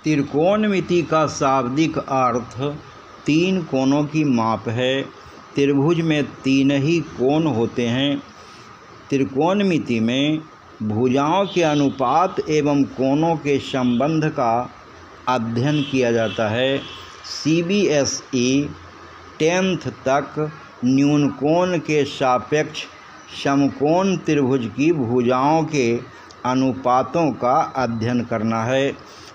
त्रिकोणमिति का शाब्दिक अर्थ तीन कोणों की माप है। त्रिभुज में तीन ही कोण होते हैं। त्रिकोणमिति में भुजाओं के अनुपात एवं कोणों के संबंध का अध्ययन किया जाता है। CBSE 10th तक न्यून कोण के सापेक्ष समकोण त्रिभुज की भुजाओं के अनुपातों का अध्ययन करना है।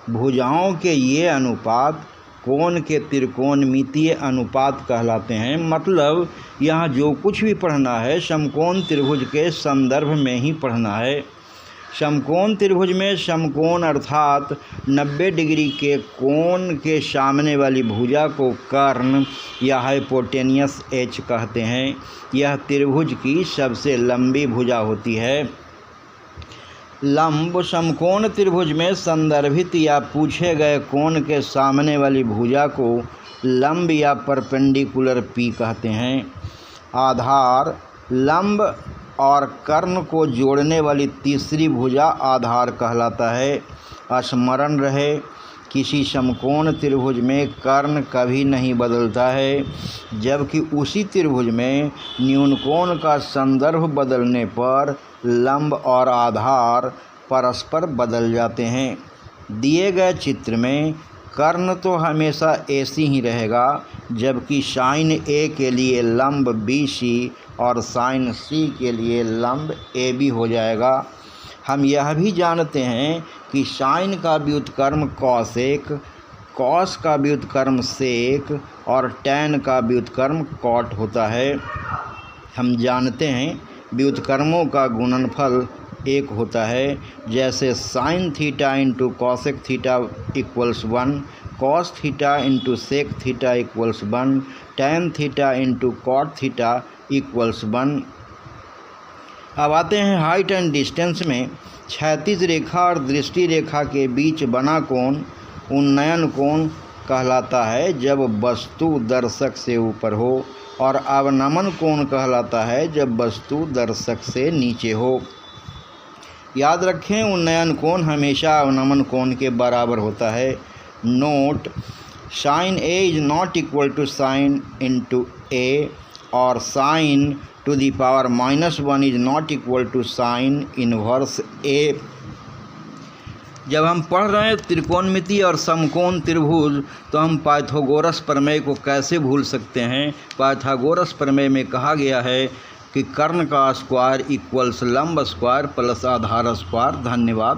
भुजाओं के ये अनुपात कोण के त्रिकोणमितीय अनुपात कहलाते हैं। मतलब यहाँ जो कुछ भी पढ़ना है समकोण त्रिभुज के संदर्भ में ही पढ़ना है। समकोण त्रिभुज में समकोण अर्थात 90 डिग्री के कोण के सामने वाली भुजा को कर्ण या हाइपोटेनियस एच कहते हैं। यह त्रिभुज की सबसे लंबी भुजा होती है। लंब समकोण त्रिभुज में संदर्भित या पूछे गए कोण के सामने वाली भुजा को लंब या परपेंडिकुलर पी कहते हैं। आधार लंब और कर्ण को जोड़ने वाली तीसरी भुजा आधार कहलाता है। स्मरण रहे, किसी समकोण त्रिभुज में कर्ण कभी नहीं बदलता है, जबकि उसी त्रिभुज में न्यून कोण का संदर्भ बदलने पर लंब और आधार परस्पर बदल जाते हैं। दिए गए चित्र में कर्ण तो हमेशा AC ही रहेगा, जबकि साइन A के लिए लंब BC और साइन C के लिए लंब AB हो जाएगा। हम यह भी जानते हैं कि साइन का व्युत्क्रम कॉसेक, कॉस का व्युत्क्रम सेक और टैन का व्युत्क्रम कॉट होता है। हम जानते हैं व्युत्क्रमों का गुणनफल 1 होता है। जैसे sine theta into cosec theta equals 1, cos theta into sec theta equals 1, tan theta into cot theta equals 1। अब आते हैं हाइट एंड डिस्टेंस में। क्षैतिज रेखा और दृष्टि रेखा के बीच बना कोण उन्नयन कोण कहलाता है जब वस्तु दर्शक से ऊपर हो, और अवनमन कोण कहलाता है जब वस्तु दर्शक से नीचे हो। याद रखें, उन्नयन कोण हमेशा अवनमन कोण के बराबर होता है। Note, sine A is not equal to sine into A और sine to the power -1 is not equal to sine inverse A। जब हम पढ़ रहे हैं त्रिकोणमिति और समकोण त्रिभुज, तो हम पाइथागोरस प्रमेय को कैसे भूल सकते हैं। पाइथागोरस प्रमेय में कहा गया है कि कर्ण का स्क्वायर इक्वल्स लंब स्क्वायर प्लस आधार स्क्वायर। धन्यवाद।